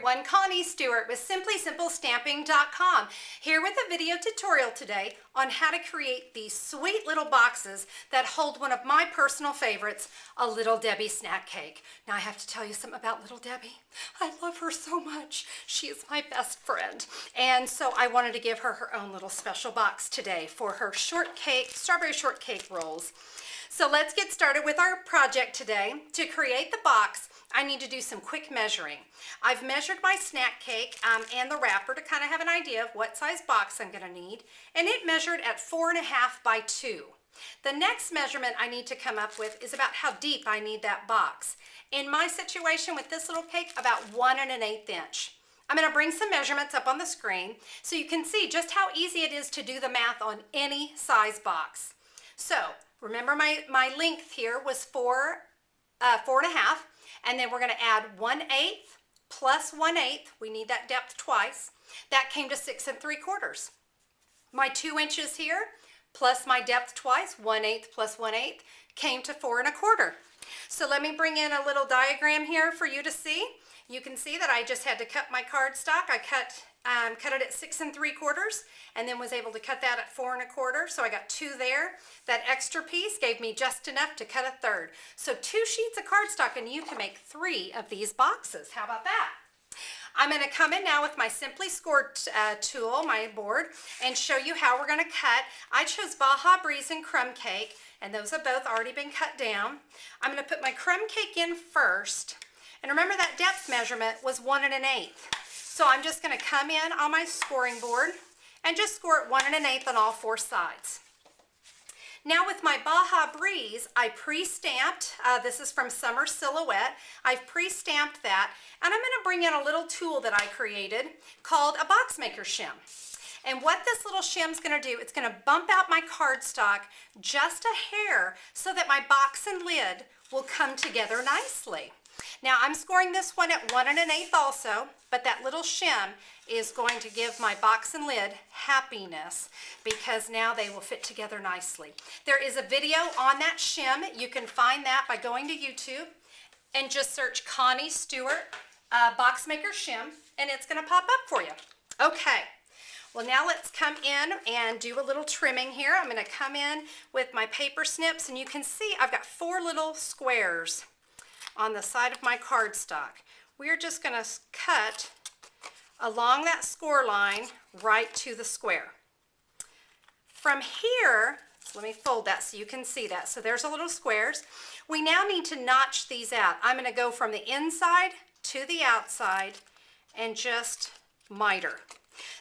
everyone, Connie Stewart with SimplySimpleStamping.com, here with a video tutorial today on how to create these sweet little boxes that hold one of my personal favorites, a Little Debbie snack cake. Now I have to tell you something about Little Debbie. I love her so much. She is my best friend. And so I wanted to give her her own little special box today for her shortcake, strawberry shortcake rolls. So let's get started with our project today. To create the box, I need to do some quick measuring. I've measured my snack cake and the wrapper to kind of have an idea of what size box I'm going to need, and it measured at 4.5 by 2. The next measurement I need to come up with is about how deep I need that box. In my situation with this little cake, about 1 1/8 inch. I'm going to bring some measurements up on the screen so you can see just how easy it is to do the math on any size box. So remember my length here was 4.5, and then we're going to add 1/8 plus 1/8. We need that depth twice. That came to 6 3/4. My 2 inches here plus my depth twice, 1/8 plus 1/8, came to 4 1/4. So let me bring in a little diagram here for you to see. You can see that I just had to cut my cardstock. I cut it at 6 3/4 and then was able to cut that at 4 1/4. So I got 2 there. That extra piece gave me just enough to cut a 1/3. So 2 sheets of cardstock and you can make 3 of these boxes. How about that? I'm going to come in now with my Simply Scored tool, my board, and show you how we're going to cut. I chose Baja Breeze and Crumb Cake, and those have both already been cut down. I'm going to put my crumb cake in first. And remember that depth measurement was 1 1/8. So I'm just going to come in on my scoring board and just score it 1 1/8 on all 4 sides. Now with my Baja Breeze, I pre-stamped, this is from Summer Silhouette, I've pre-stamped that, and I'm going to bring in a little tool that I created called a Box Maker Shim. And what this little shim's going to do, it's going to bump out my cardstock just a hair so that my box and lid will come together nicely. Now I'm scoring this one at 1 1/8 also, but that little shim is going to give my box and lid happiness because now they will fit together nicely. There is a video on that shim. You can find that by going to YouTube and just search Connie Stewart Box Maker Shim, and it's going to pop up for you. Okay. Well, now let's come in and do a little trimming here. I'm going to come in with my paper snips, and you can see I've got 4 little squares on the side of my cardstock. We're just going to cut along that score line right to the square. From here, so let me fold that so you can see that. So there's a little squares. We now need to notch these out. I'm going to go from the inside to the outside and just miter.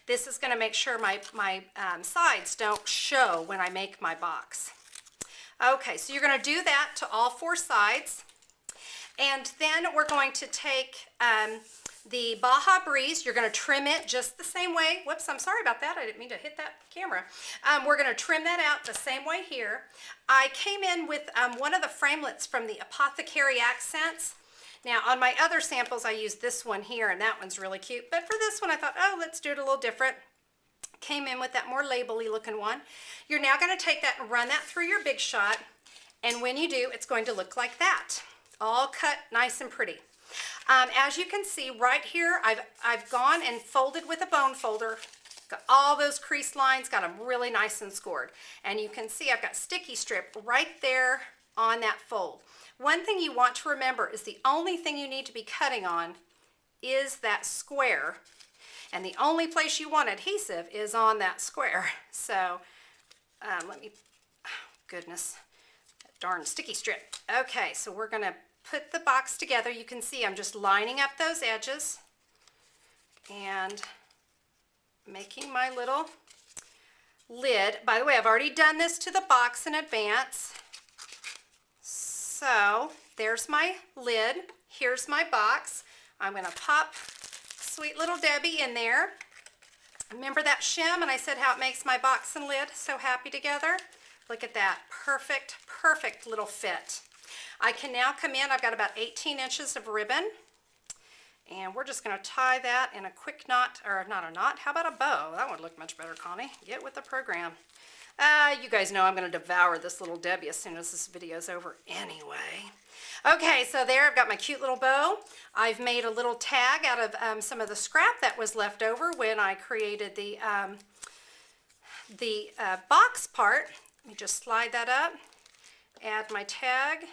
This is going to make sure my sides don't show when I make my box. Okay, so you're going to do that to all 4 sides. And then we're going to take the Baja Breeze. You're going to trim it just the same way. Whoops, I'm sorry about that. I didn't mean to hit that camera. We're going to trim that out the same way here. I came in with one of the Framelits from the Apothecary Accents. Now on my other samples I used this one here, and that one's really cute. But for this one I thought, oh, let's do it a little different. Came in with that more label-y looking one. You're now going to take that and run that through your Big Shot. And when you do, it's going to look like that. All cut nice and pretty. As you can see right here, I've gone and folded with a bone folder. Got all those crease lines, got them really nice and scored. And you can see I've got sticky strip right there on that fold. One thing you want to remember is the only thing you need to be cutting on is that square. And the only place you want adhesive is on that square. So let me, oh, goodness, that darn sticky strip. Okay, so we're going to put the box together. You can see I'm just lining up those edges and making my little lid. By the way, I've already done this to the box in advance. So there's my lid. Here's my box. I'm going to pop Sweet Little Debbie in there. Remember that shim, and I said how it makes my box and lid so happy together? Look at that. Perfect, perfect little fit. I can now come in, I've got about 18 inches of ribbon, and we're just going to tie that in a quick knot, or not a knot, how about a bow? That would look much better, Connie. Get with the program. You guys know I'm going to devour this little Debbie as soon as this video is over anyway. Okay, so there I've got my cute little bow. I've made a little tag out of some of the scrap that was left over when I created the box part. Let me just slide that up, add my tag,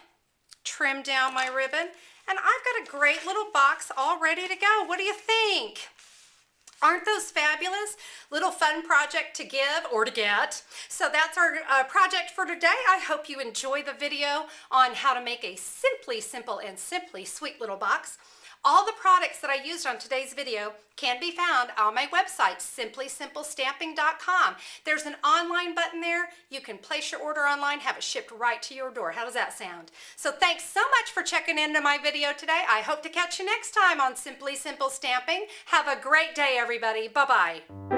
trim down my ribbon, and I've got a great little box all ready to go. What do you think? Aren't those fabulous? Little fun project to give or to get. So that's our project for today. I hope you enjoy the video on how to make a simply simple and simply sweet little box. All the products that I used on today's video can be found on my website, simplysimplestamping.com. There's an online button there. You can place your order online, have it shipped right to your door. How does that sound? So thanks so much for checking into my video today. I hope to catch you next time on Simply Simple Stamping. Have a great day, everybody. Bye-bye.